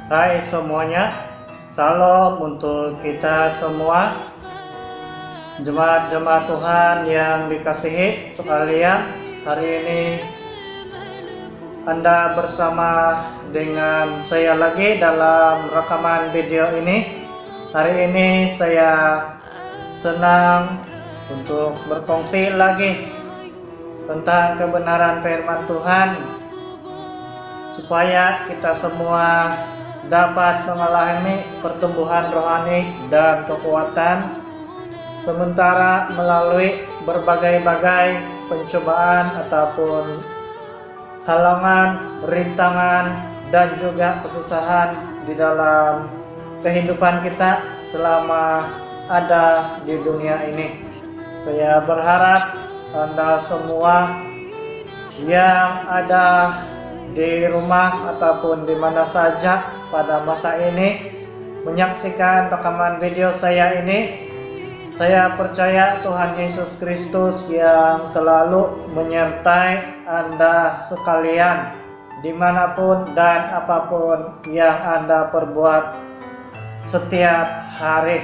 Hai semuanya, salam untuk kita semua, jemaat-jemaat Tuhan yang dikasihi sekalian. Hari ini Anda bersama dengan saya lagi dalam rekaman video ini. Hari ini saya senang untuk berkongsi lagi tentang kebenaran firman Tuhan, supaya kita semua dapat mengalami pertumbuhan rohani dan kekuatan, sementara melalui berbagai-bagai pencobaan ataupun halangan, rintangan, dan juga kesusahan di dalam kehidupan kita selama ada di dunia ini. Saya berharap Anda semua yang ada di rumah ataupun di mana saja pada masa ini menyaksikan rekaman video saya ini, saya percaya Tuhan Yesus Kristus yang selalu menyertai Anda sekalian dimanapun dan apapun yang Anda perbuat setiap hari.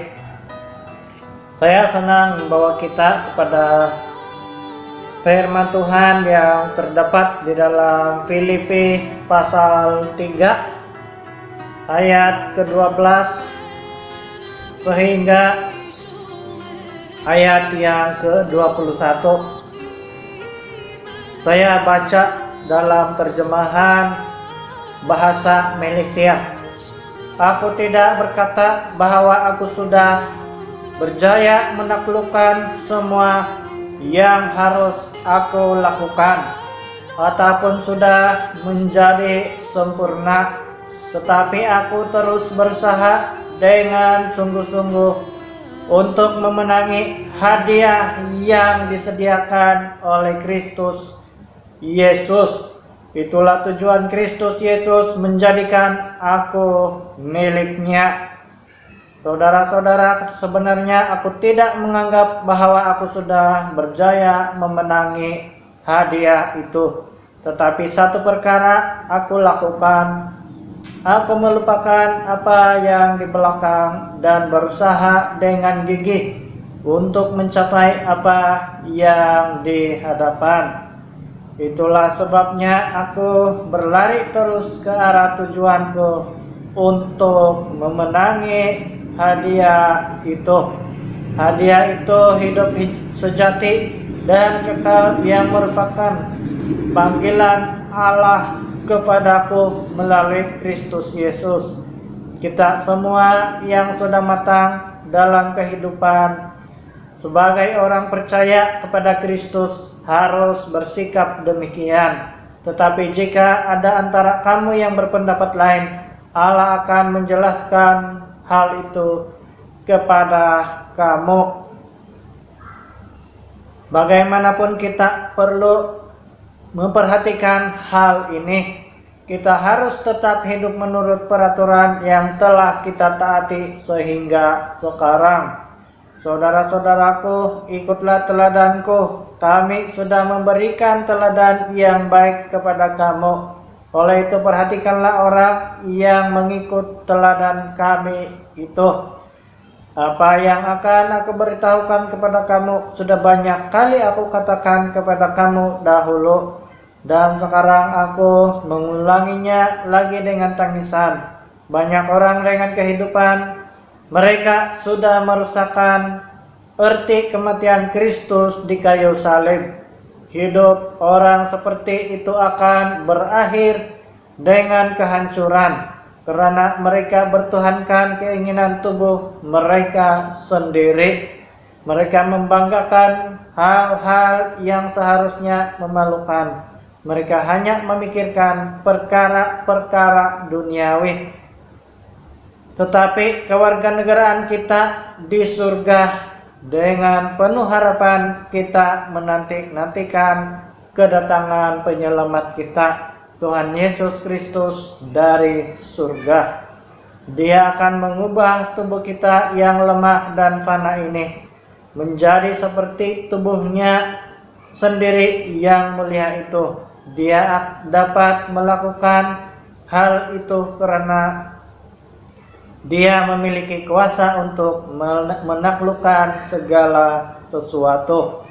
Saya senang membawa kita kepada firman Tuhan yang terdapat di dalam Filipi pasal 3 ayat ke-12 sehingga ayat yang ke-21. Saya baca dalam terjemahan bahasa Malaysia. Aku tidak berkata bahwa aku sudah berjaya menaklukkan semua yang harus aku lakukan ataupun sudah menjadi sempurna, tetapi aku terus berusaha dengan sungguh-sungguh untuk memenangi hadiah yang disediakan oleh Kristus Yesus. Itulah tujuan Kristus Yesus menjadikan aku miliknya. Saudara-saudara, sebenarnya aku tidak menganggap bahwa aku sudah berjaya memenangi hadiah itu. Tetapi satu perkara aku lakukan. Aku melupakan apa yang di belakang dan berusaha dengan gigih untuk mencapai apa yang di hadapan. Itulah sebabnya aku berlari terus ke arah tujuanku untuk memenangi hadiah itu. Hadiah itu hidup sejati dan kekal yang merupakan panggilan Allah kepadaku melalui Kristus Yesus. Kita semua yang sudah matang dalam kehidupan sebagai orang percaya kepada Kristus harus bersikap demikian. Tetapi jika ada antara kamu yang berpendapat lain, Allah akan menjelaskan hal itu kepada kamu. Bagaimanapun kita perlu memperhatikan hal ini. Kita harus tetap hidup menurut peraturan yang telah kita taati sehingga sekarang. Saudara-saudaraku, ikutlah teladanku. Kami sudah memberikan teladan yang baik kepada kamu. Oleh itu perhatikanlah orang yang mengikut teladan kami itu. Apa yang akan aku beritahukan kepada kamu sudah banyak kali aku katakan kepada kamu dahulu, dan sekarang aku mengulanginya lagi dengan tangisan. Banyak orang dengan kehidupan mereka sudah merusakkan erti kematian Kristus di kayu salib. Hidup orang seperti itu akan berakhir dengan kehancuran karena mereka bertuhankan keinginan tubuh mereka sendiri. Mereka membanggakan hal-hal yang seharusnya memalukan. Mereka hanya memikirkan perkara-perkara duniawi. Tetapi kewarganegaraan kita di surga, dengan penuh harapan kita menantikan kedatangan penyelamat kita, Tuhan Yesus Kristus dari surga. Dia akan mengubah tubuh kita yang lemah dan fana ini menjadi seperti tubuhnya sendiri yang mulia itu. Dia dapat melakukan hal itu karena Dia memiliki kuasa untuk menaklukkan segala sesuatu.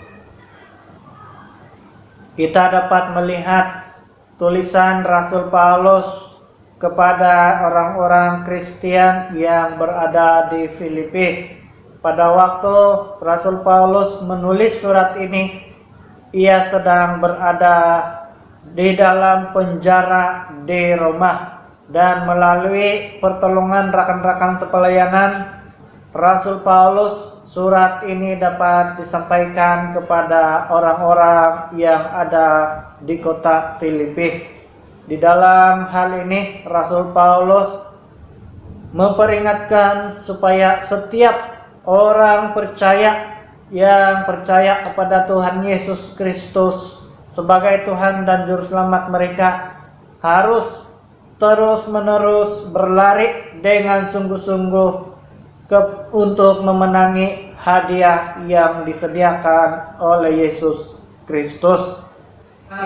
Kita dapat melihat tulisan Rasul Paulus kepada orang-orang Kristen yang berada di Filipi. Pada waktu Rasul Paulus menulis surat ini, ia sedang berada di dalam penjara di Roma, dan melalui pertolongan rekan-rekan sepelayanan Rasul Paulus, surat ini dapat disampaikan kepada orang-orang yang ada di kota Filipi. Di dalam hal ini Rasul Paulus memperingatkan supaya setiap orang percaya yang percaya kepada Tuhan Yesus Kristus sebagai Tuhan dan Juru Selamat mereka harus terus-menerus berlari dengan sungguh-sungguh untuk memenangi hadiah yang disediakan oleh Yesus Kristus,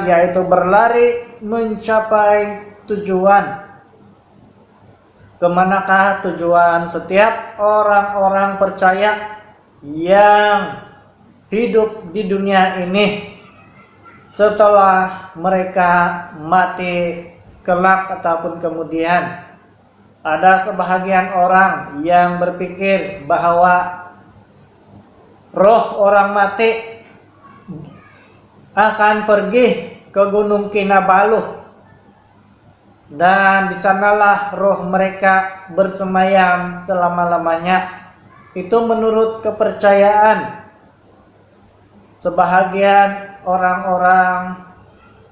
yaitu berlari mencapai tujuan. Kemanakah tujuan setiap orang-orang percaya yang hidup di dunia ini setelah mereka mati kelak ataupun kemudian? Ada sebahagian orang yang berpikir bahwa roh orang mati akan pergi ke Gunung Kinabalu, dan di sanalah roh mereka bersemayam selama-lamanya. Itu menurut kepercayaan sebahagian orang-orang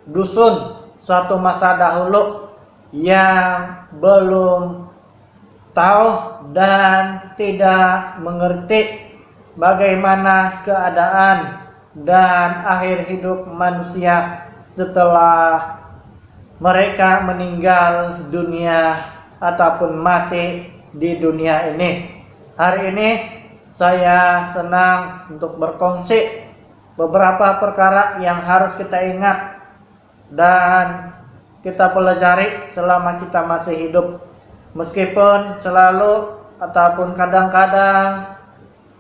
dusun suatu masa dahulu yang belum tahu dan tidak mengerti bagaimana keadaan dan akhir hidup manusia setelah mereka meninggal dunia ataupun mati di dunia ini. Hari ini saya senang untuk berkongsi beberapa perkara yang harus kita ingat dan kita pelajari selama kita masih hidup. Meskipun selalu ataupun kadang-kadang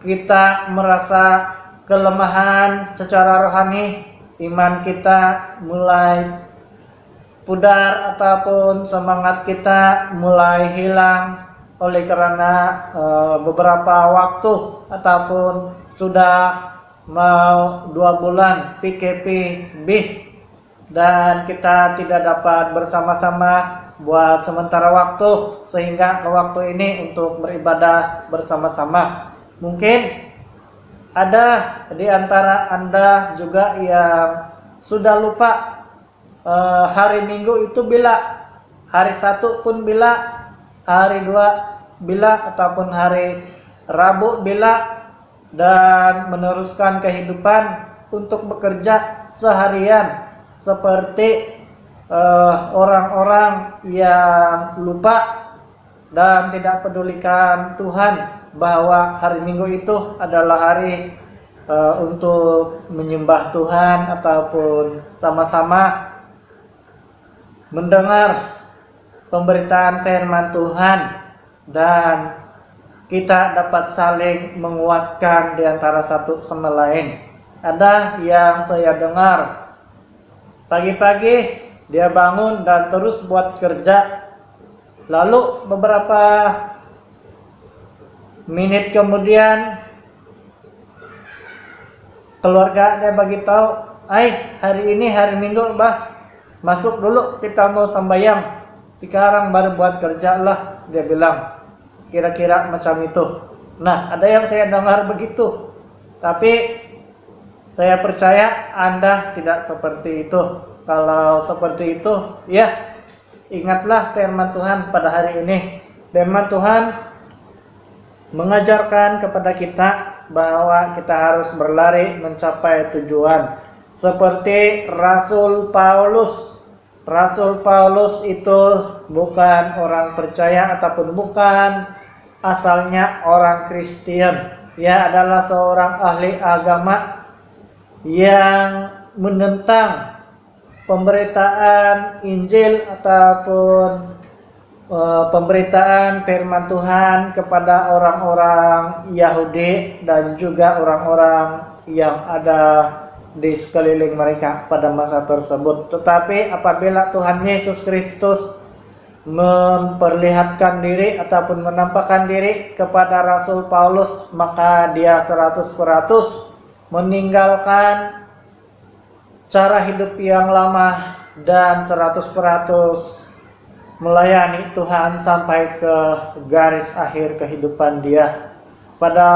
kita merasa kelemahan secara rohani, iman kita mulai pudar ataupun semangat kita mulai hilang oleh karena beberapa waktu ataupun sudah mau 2 bulan PKP dan kita tidak dapat bersama-sama buat sementara waktu, sehingga ke waktu ini untuk beribadah bersama-sama. Mungkin ada di antara Anda juga yang sudah lupa hari Minggu itu bila, hari Sabtu pun bila, hari 2 bila, ataupun hari Rabu bila, dan meneruskan kehidupan untuk bekerja seharian seperti orang-orang yang lupa dan tidak pedulikan Tuhan bahwa hari Minggu itu adalah hari untuk menyembah Tuhan ataupun sama-sama mendengar pemberitaan firman Tuhan, dan kita dapat saling menguatkan di antara satu sama lain. Ada yang saya dengar pagi-pagi dia bangun dan terus buat kerja, lalu beberapa menit kemudian keluarga dia bagi tahu, hari ini hari Minggu bah, masuk dulu kita mau sembahyang, sekarang baru buat kerja lah, dia bilang kira-kira macam itu. Nah, ada yang saya dengar begitu, tapi saya percaya Anda tidak seperti itu. Kalau seperti itu, ya ingatlah firman Tuhan pada hari ini. Firman Tuhan mengajarkan kepada kita bahwa kita harus berlari mencapai tujuan. Seperti Rasul Paulus. Rasul Paulus itu bukan orang percaya ataupun bukan asalnya orang Kristen. Ia adalah seorang ahli agama yang menentang pemberitaan Injil ataupun pemberitaan firman Tuhan kepada orang-orang Yahudi dan juga orang-orang yang ada di sekeliling mereka pada masa tersebut. Tetapi apabila Tuhan Yesus Kristus memperlihatkan diri ataupun menampakkan diri kepada Rasul Paulus, maka dia 100% meninggalkan cara hidup yang lama dan 100% melayani Tuhan sampai ke garis akhir kehidupan dia. Pada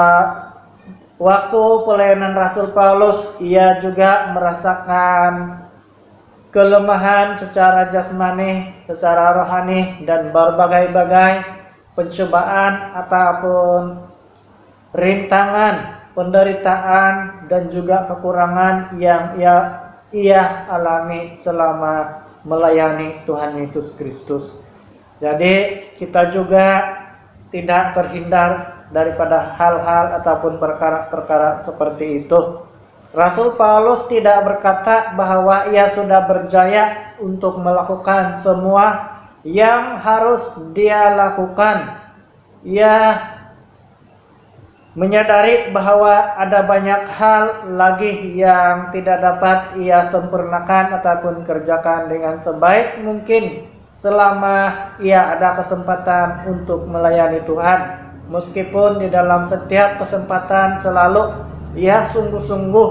waktu pelayanan Rasul Paulus, ia juga merasakan kelemahan secara jasmani, secara rohani, dan berbagai-bagai pencobaan ataupun rintangan, penderitaan, dan juga kekurangan yang ia alami selama melayani Tuhan Yesus Kristus. Jadi kita juga tidak terhindar daripada hal-hal ataupun perkara-perkara seperti itu. Rasul Paulus tidak berkata bahwa ia sudah berjaya untuk melakukan semua yang harus dia lakukan. Ia menyadari bahwa ada banyak hal lagi yang tidak dapat ia sempurnakan ataupun kerjakan dengan sebaik mungkin selama ia ada kesempatan untuk melayani Tuhan. Meskipun di dalam setiap kesempatan selalu ia sungguh-sungguh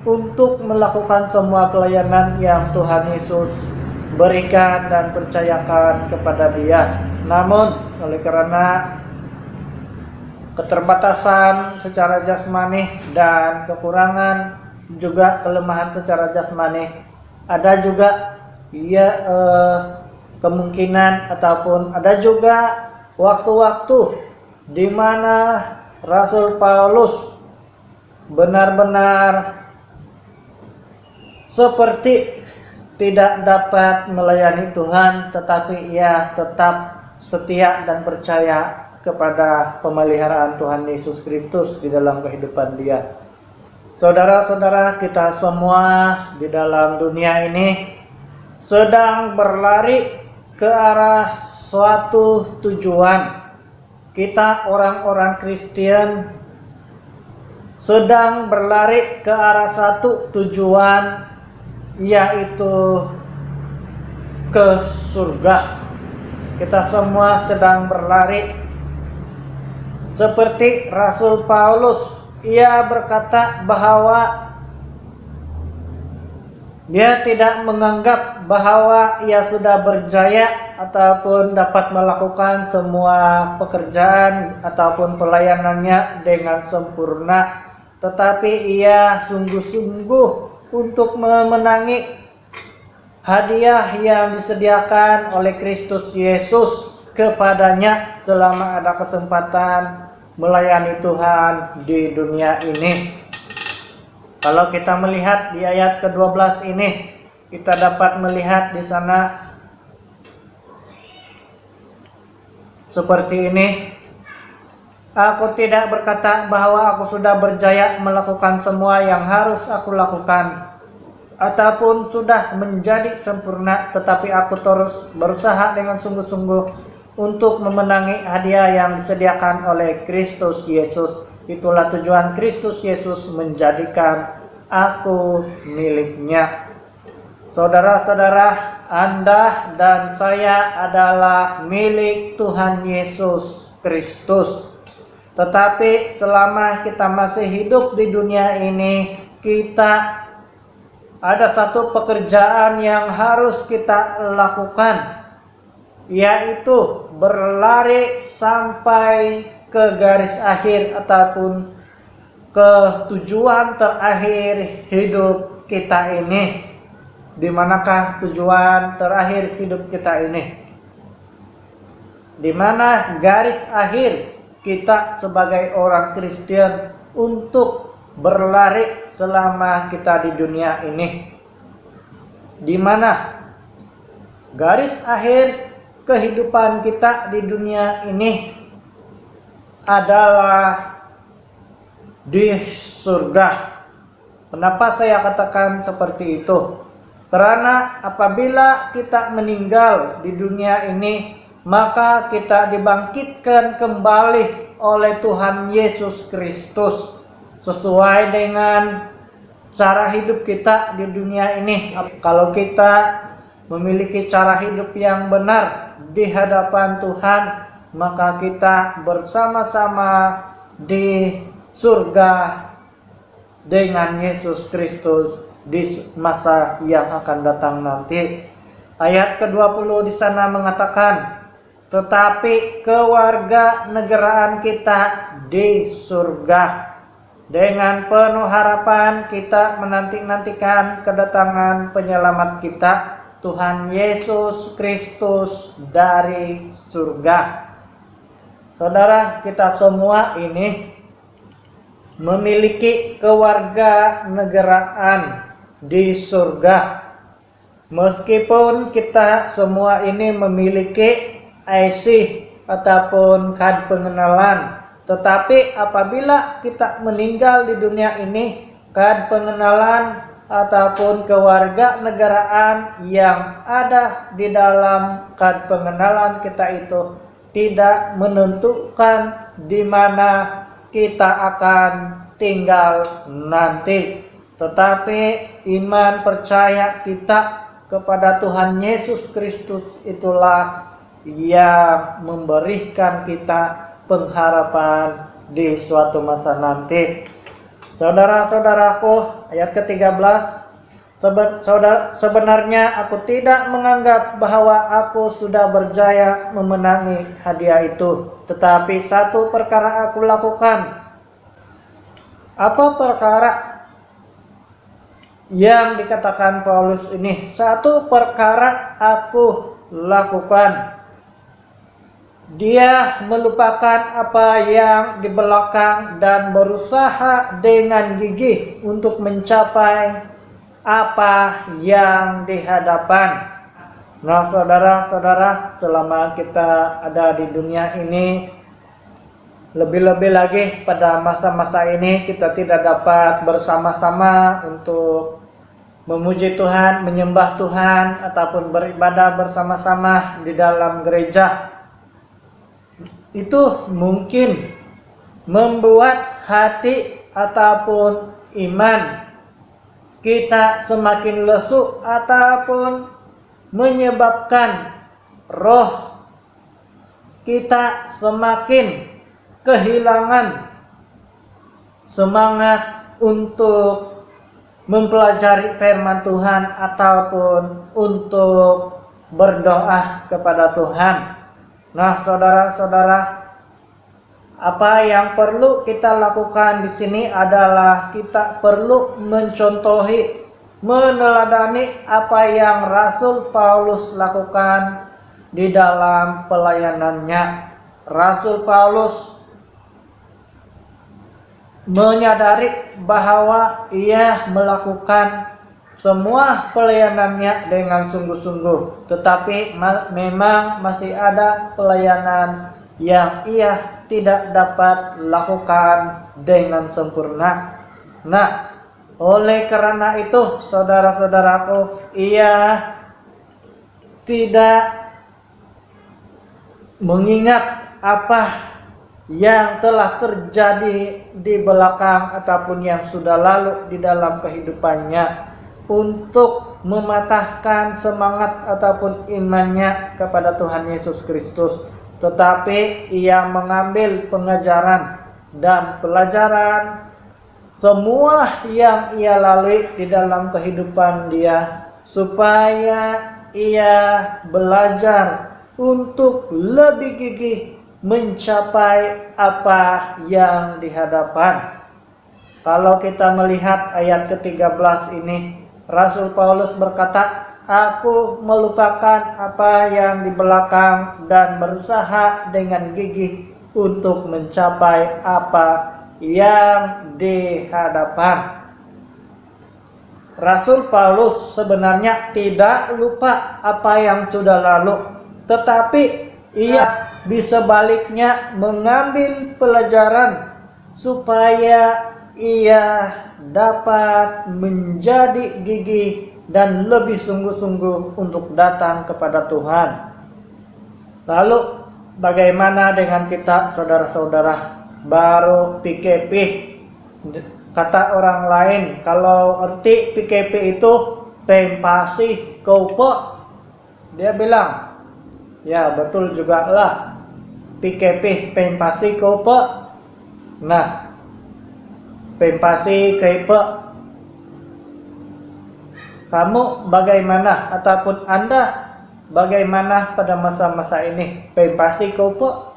untuk melakukan semua pelayanan yang Tuhan Yesus berikan dan percayakan kepada dia. Namun oleh karena keterbatasan secara jasmani dan kekurangan juga kelemahan secara jasmani, ada juga kemungkinan ataupun ada juga waktu-waktu di mana Rasul Paulus benar-benar seperti tidak dapat melayani Tuhan, tetapi ia tetap setia dan percaya kepada pemeliharaan Tuhan Yesus Kristus di dalam kehidupan dia. Saudara-saudara, kita semua di dalam dunia ini sedang berlari ke arah suatu tujuan. Kita orang-orang Kristen sedang berlari ke arah satu tujuan, yaitu ke surga. Kita semua sedang berlari seperti Rasul Paulus. Ia berkata bahwa dia tidak menganggap bahwa ia sudah berjaya ataupun dapat melakukan semua pekerjaan ataupun pelayanannya dengan sempurna, tetapi ia sungguh-sungguh untuk memenangi hadiah yang disediakan oleh Kristus Yesus kepadanya selama ada kesempatan melayani Tuhan di dunia ini. Kalau kita melihat di ayat ke-12 ini, kita dapat melihat di sana seperti ini. Aku tidak berkata bahwa aku sudah berjaya melakukan semua yang harus aku lakukan ataupun sudah menjadi sempurna, tetapi aku terus berusaha dengan sungguh-sungguh untuk memenangi hadiah yang disediakan oleh Kristus Yesus. Itulah tujuan Kristus Yesus menjadikan aku miliknya. Saudara-saudara, Anda dan saya adalah milik Tuhan Yesus Kristus. Tetapi selama kita masih hidup di dunia ini, kita ada satu pekerjaan yang harus kita lakukan, yaitu berlari sampai ke garis akhir ataupun ke tujuan terakhir hidup kita ini. Di manakah tujuan terakhir hidup kita ini? Di mana garis akhir kita sebagai orang Kristen untuk berlari selama kita di dunia ini? Di mana garis akhir kehidupan kita di dunia ini adalah di surga. Kenapa saya katakan seperti itu? Karena apabila kita meninggal di dunia ini, maka kita dibangkitkan kembali oleh Tuhan Yesus Kristus sesuai dengan cara hidup kita di dunia ini. Kalau kita memiliki cara hidup yang benar di hadapan Tuhan, maka kita bersama-sama di surga dengan Yesus Kristus di masa yang akan datang nanti. Ayat ke-20 di sana mengatakan, tetapi kewarganegaraan kita di surga. Dengan penuh harapan kita menanti-nantikan kedatangan penyelamat kita, Tuhan Yesus Kristus dari surga. Saudara, kita semua ini memiliki kewarganegaraan di surga. Meskipun kita semua ini memiliki IC ataupun kad pengenalan, tetapi apabila kita meninggal di dunia ini, kad pengenalan ataupun kewarganegaraan yang ada di dalam kad pengenalan kita itu tidak menentukan di mana kita akan tinggal nanti. Tetapi iman percaya kita kepada Tuhan Yesus Kristus itulah yang memberikan kita pengharapan di suatu masa nanti. Saudara-saudaraku, ayat ke-13, sebenarnya aku tidak menganggap bahwa aku sudah berjaya memenangi hadiah itu, tetapi satu perkara aku lakukan. Apa perkara yang dikatakan Paulus ini? Satu perkara aku lakukan. Dia melupakan apa yang di belakang dan berusaha dengan gigih untuk mencapai apa yang di hadapan. Nah, saudara-saudara, selama kita ada di dunia ini, lebih-lebih lagi pada masa-masa ini kita tidak dapat bersama-sama untuk memuji Tuhan, menyembah Tuhan, ataupun beribadah bersama-sama di dalam gereja. Itu mungkin membuat hati ataupun iman kita semakin lesu ataupun menyebabkan roh kita semakin kehilangan semangat untuk mempelajari firman Tuhan ataupun untuk berdoa kepada Tuhan. Nah, saudara-saudara, apa yang perlu kita lakukan di sini adalah kita perlu mencontohi, meneladani apa yang Rasul Paulus lakukan di dalam pelayanannya. Rasul Paulus menyadari bahwa ia melakukan semua pelayanannya dengan sungguh-sungguh, tetapi memang masih ada pelayanan yang ia tidak dapat lakukan dengan sempurna. Nah, oleh karena itu, saudara-saudaraku, ia tidak mengingat apa yang telah terjadi di belakang ataupun yang sudah lalu di dalam kehidupannya untuk mematahkan semangat ataupun imannya kepada Tuhan Yesus Kristus, tetapi ia mengambil pengajaran dan pelajaran semua yang ia lalui di dalam kehidupan dia, supaya ia belajar untuk lebih gigih mencapai apa yang di hadapan. Kalau kita melihat ayat ke-13 ini, Rasul Paulus berkata, aku melupakan apa yang di belakang dan berusaha dengan gigih untuk mencapai apa yang di hadapan. Rasul Paulus sebenarnya tidak lupa apa yang sudah lalu, tetapi ia bisa baliknya mengambil pelajaran supaya ia dapat menjadi gigih dan lebih sungguh-sungguh untuk datang kepada Tuhan. Lalu bagaimana dengan kita saudara-saudara baru PKP? Kata orang lain, kalau arti PKP itu pempasi kaupo. Dia bilang, ya betul juga lah, PKP pempasi kaupo. Nah, pempasi kaupo, kamu bagaimana ataupun Anda bagaimana pada masa-masa ini? Pempasi kaupo?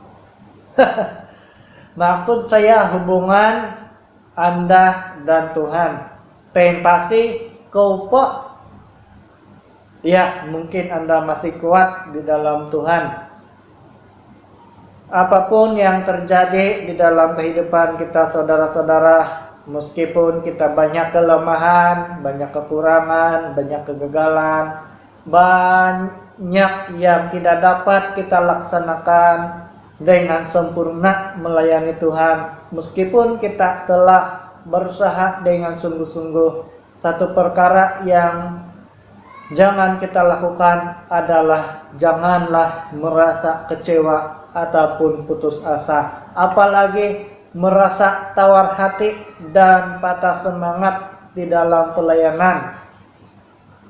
Maksud saya hubungan Anda dan Tuhan. Pempasi kaupo? Ya, mungkin Anda masih kuat di dalam Tuhan. Apapun yang terjadi di dalam kehidupan kita saudara-saudara, meskipun kita banyak kelemahan, banyak kekurangan, banyak kegagalan, banyak yang tidak dapat kita laksanakan dengan sempurna melayani Tuhan. Meskipun kita telah berusaha dengan sungguh-sungguh, satu perkara yang jangan kita lakukan adalah janganlah merasa kecewa ataupun putus asa, apalagi merasa tawar hati dan patah semangat di dalam pelayanan.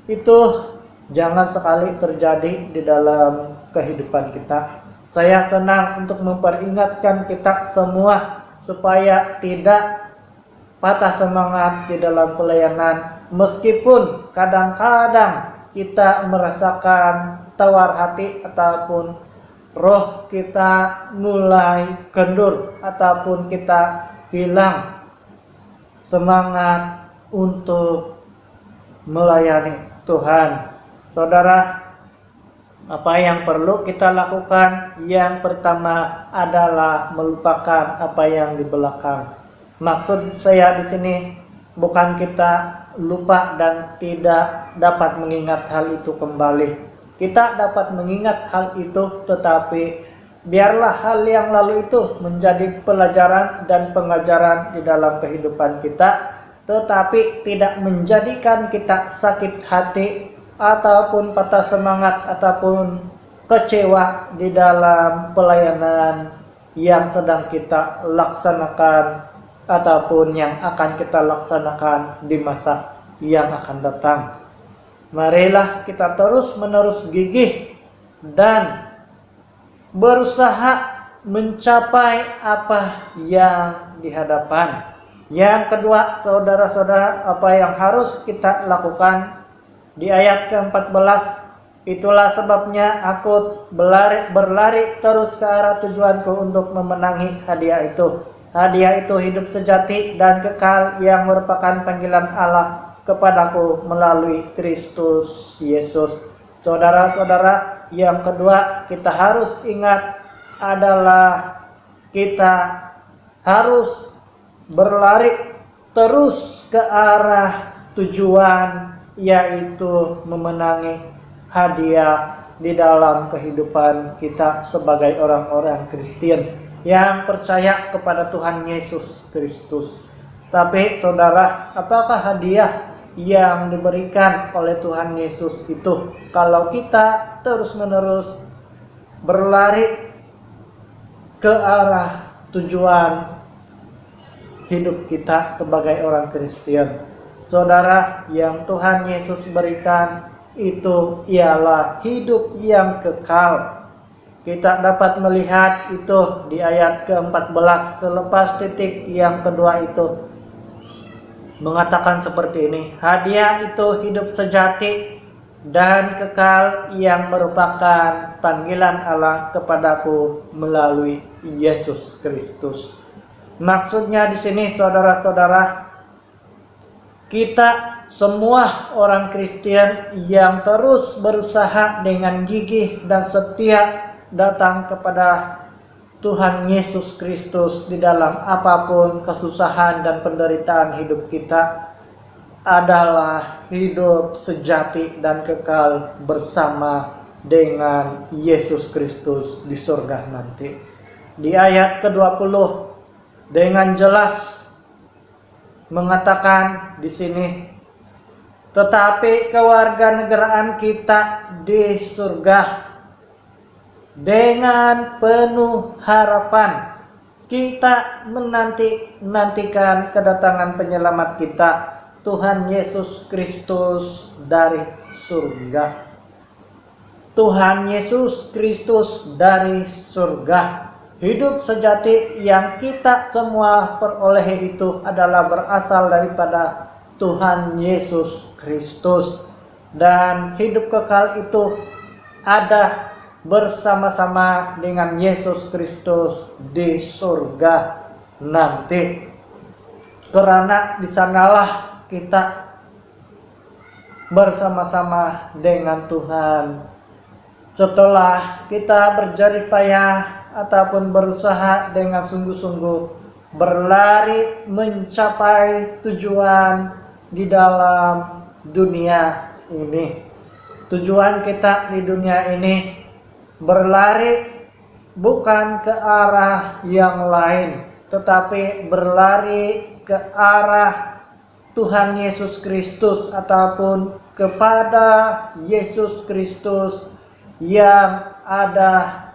Itu jangan sekali terjadi di dalam kehidupan kita. Saya senang untuk memperingatkan kita semua supaya tidak patah semangat di dalam pelayanan, meskipun kadang-kadang kita merasakan tawar hati ataupun roh kita mulai kendur ataupun kita hilang semangat untuk melayani Tuhan. Saudara, apa yang perlu kita lakukan? Yang pertama adalah melupakan apa yang di belakang. Maksud saya di sini bukan kita lupa dan tidak dapat mengingat hal itu kembali. Kita dapat mengingat hal itu, tetapi biarlah hal yang lalu itu menjadi pelajaran dan pengajaran di dalam kehidupan kita, tetapi tidak menjadikan kita sakit hati ataupun patah semangat ataupun kecewa di dalam pelayanan yang sedang kita laksanakan ataupun yang akan kita laksanakan di masa yang akan datang. Marilah kita terus-menerus gigih dan berusaha mencapai apa yang di hadapan. Yang kedua, saudara-saudara, apa yang harus kita lakukan? Di ayat ke-14, itulah sebabnya aku berlari terus ke arah tujuanku untuk memenangi hadiah itu. Hadiah itu hidup sejati dan kekal yang merupakan panggilan Allah kepadaku melalui Kristus Yesus. Saudara-saudara, yang kedua kita harus ingat adalah kita harus berlari terus ke arah tujuan, yaitu memenangi hadiah di dalam kehidupan kita sebagai orang-orang Kristen yang percaya kepada Tuhan Yesus Kristus. Tapi saudara, apakah hadiah yang diberikan oleh Tuhan Yesus itu kalau kita terus-menerus berlari ke arah tujuan hidup kita sebagai orang Kristen? Saudara, yang Tuhan Yesus berikan itu ialah hidup yang kekal. Kita dapat melihat itu di ayat ke-14 selepas titik yang kedua itu mengatakan seperti ini. Hadiah itu hidup sejati dan kekal yang merupakan panggilan Allah kepadaku melalui Yesus Kristus. Maksudnya di sini saudara-saudara, kita semua orang Kristen yang terus berusaha dengan gigih dan setia datang kepada Tuhan Yesus Kristus di dalam apapun kesusahan dan penderitaan hidup kita adalah hidup sejati dan kekal bersama dengan Yesus Kristus di surga nanti. Di ayat ke-20 dengan jelas mengatakan di sini, tetapi kewarganegaraan kita di surga dengan penuh harapan kita menantikan kedatangan penyelamat kita, Tuhan Yesus Kristus dari surga. Tuhan Yesus Kristus dari surga. Hidup sejati yang kita semua peroleh itu adalah berasal daripada Tuhan Yesus Kristus. Dan hidup kekal itu ada bersama-sama dengan Yesus Kristus di surga nanti. Karena di sanalah kita bersama-sama dengan Tuhan. Setelah kita berjerih payah ataupun berusaha dengan sungguh-sungguh berlari mencapai tujuan di dalam dunia ini. Tujuan kita di dunia ini berlari bukan ke arah yang lain, tetapi berlari ke arah Tuhan Yesus Kristus ataupun kepada Yesus Kristus yang ada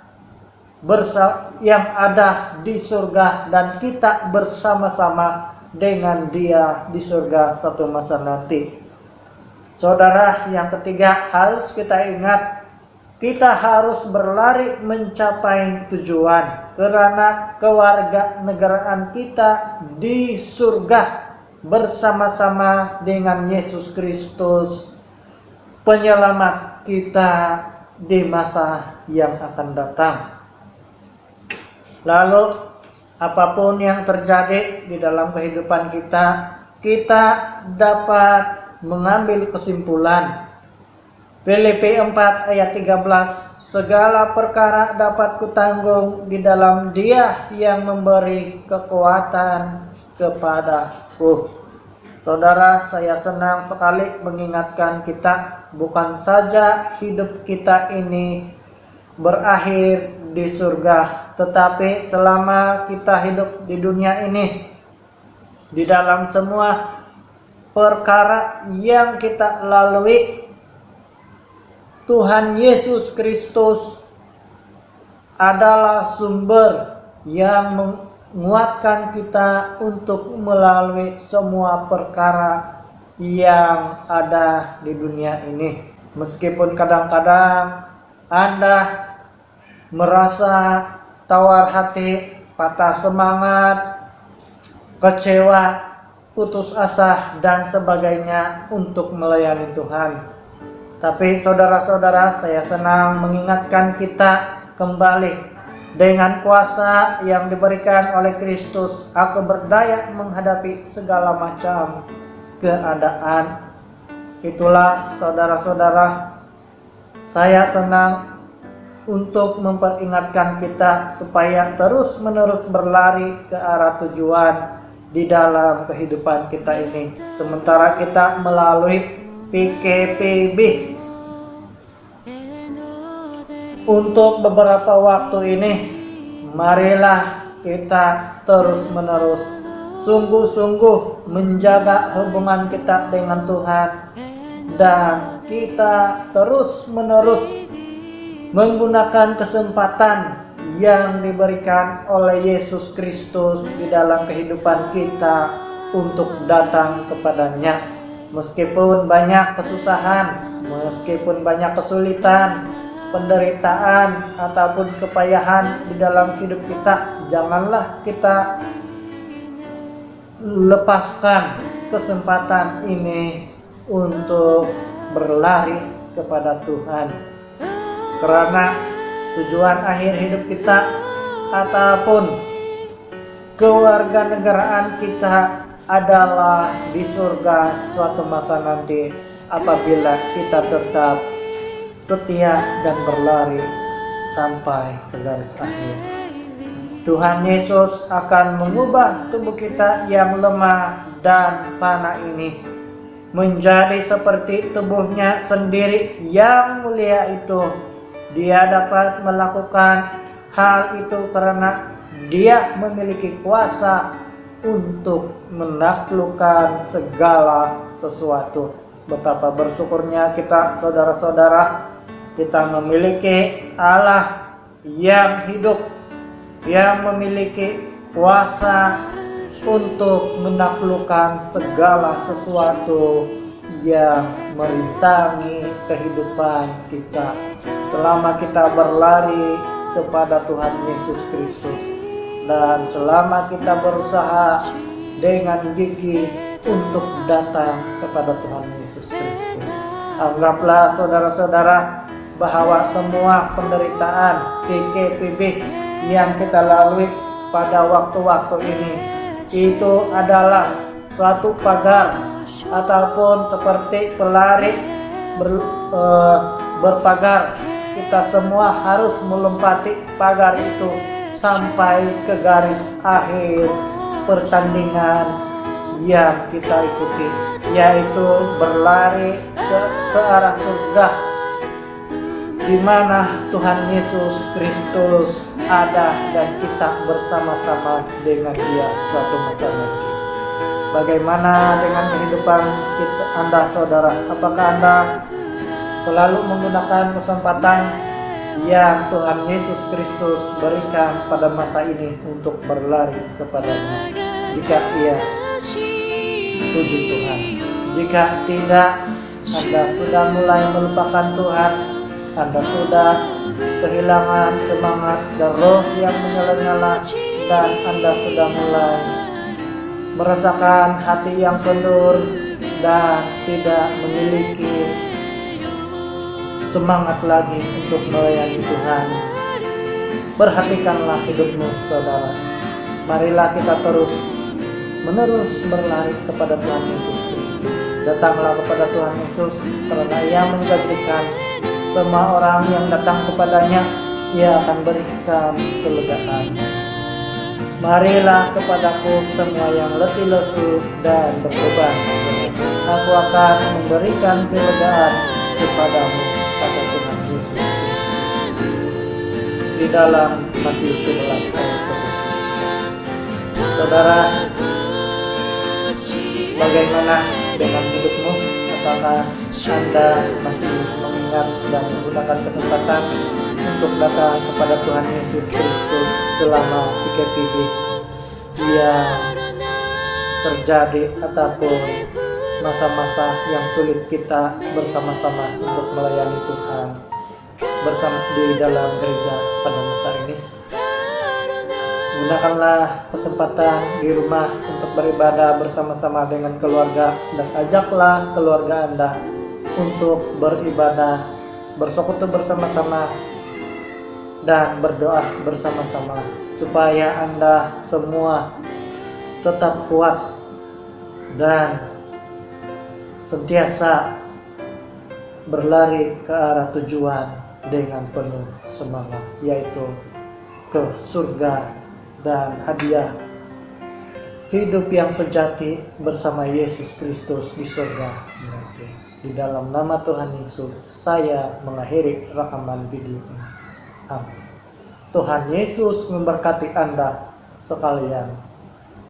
di surga, dan kita bersama-sama dengan Dia di surga satu masa nanti. Saudara, yang ketiga harus kita ingat, kita harus berlari mencapai tujuan, karena kewarganegaraan kita di surga bersama-sama dengan Yesus Kristus, penyelamat kita di masa yang akan datang. Lalu apapun yang terjadi di dalam kehidupan kita, kita dapat mengambil kesimpulan. Filipi 4 ayat 13, segala perkara dapat kutanggung di dalam Dia yang memberi kekuatan kepadaku. Saudara, saya senang sekali mengingatkan kita, bukan saja hidup kita ini berakhir di surga, tetapi selama kita hidup di dunia ini, di dalam semua perkara yang kita lalui, Tuhan Yesus Kristus adalah sumber yang menguatkan kita untuk melalui semua perkara yang ada di dunia ini. Meskipun kadang-kadang Anda merasa tawar hati, patah semangat, kecewa, putus asa, dan sebagainya untuk melayani Tuhan. Tapi saudara-saudara, saya senang mengingatkan kita kembali, dengan kuasa yang diberikan oleh Kristus, aku berdaya menghadapi segala macam keadaan. Itulah saudara-saudara, saya senang untuk memperingatkan kita supaya terus-menerus berlari ke arah tujuan di dalam kehidupan kita ini. Sementara kita melalui PKPB untuk beberapa waktu ini, marilah kita terus-menerus sungguh-sungguh menjaga hubungan kita dengan Tuhan, dan kita terus-menerus menggunakan kesempatan yang diberikan oleh Yesus Kristus di dalam kehidupan kita untuk datang kepadanya. Meskipun banyak kesusahan, meskipun banyak kesulitan, penderitaan ataupun kepayahan di dalam hidup kita, janganlah kita lepaskan kesempatan ini untuk berlari kepada Tuhan. Karena tujuan akhir hidup kita ataupun kewarganegaraan kita adalah di surga suatu masa nanti, apabila kita tetap setia dan berlari sampai ke garis akhir. Tuhan Yesus akan mengubah tubuh kita yang lemah dan fana ini menjadi seperti tubuhnya sendiri yang mulia itu. Dia dapat melakukan hal itu karena Dia memiliki kuasa untuk menaklukkan segala sesuatu. Betapa bersyukurnya kita, saudara-saudara, kita memiliki Allah yang hidup, yang memiliki kuasa untuk menaklukkan segala sesuatu yang merintangi kehidupan kita selama kita berlari kepada Tuhan Yesus Kristus, dan selama kita berusaha dengan gigih untuk datang kepada Tuhan Yesus Kristus. Anggaplah saudara-saudara bahwa semua penderitaan PKPB yang kita lalui pada waktu-waktu ini itu adalah suatu pagar ataupun seperti pelari berpagar. Kita semua harus melompati pagar itu sampai ke garis akhir pertandingan yang kita ikuti, yaitu berlari ke arah surga, di mana Tuhan Yesus Kristus ada dan kita bersama-sama dengan Dia suatu masa nanti. Bagaimana dengan kehidupan kita, Anda saudara? Apakah Anda selalu menggunakan kesempatan yang Tuhan Yesus Kristus berikan pada masa ini untuk berlari kepadanya? Jika iya, puji Tuhan. Jika tidak, Anda sudah mulai melupakan Tuhan, Anda sudah kehilangan semangat dan roh yang menyala-nyala, dan Anda sudah mulai merasakan hati yang kendur dan tidak memiliki semangat lagi untuk melayani Tuhan. Perhatikanlah hidupmu saudara. Marilah kita menerus berlari kepada Tuhan Yesus Kristus. Datanglah kepada Tuhan Yesus, karena Ia menjanjikan semua orang yang datang kepadanya, Ia akan berikan kelegaan. Marilah kepadaku semua yang letih lesu dan berbeban, aku akan memberikan kelegaan kepadamu, kata Tuhan Yesus Kristus di dalam Matius 11 ayat 7. Saudara, bagaimana dengan hidupmu? Apakah Anda masih mengingat dan menggunakan kesempatan untuk datang kepada Tuhan Yesus Kristus selama PKPB yang terjadi ataupun masa-masa yang sulit kita bersama-sama untuk melayani Tuhan bersama di dalam gereja pada masa ini? Gunakanlah kesempatan di rumah untuk beribadah bersama-sama dengan keluarga, dan ajaklah keluarga Anda untuk beribadah, bersekutu bersama-sama, dan berdoa bersama-sama supaya Anda semua tetap kuat dan sentiasa berlari ke arah tujuan dengan penuh semangat, yaitu ke surga dan hadiah hidup yang sejati bersama Yesus Kristus di surga nanti. Di dalam nama Tuhan Yesus, saya mengakhiri rekaman video ini. Amin. Tuhan Yesus memberkati Anda sekalian.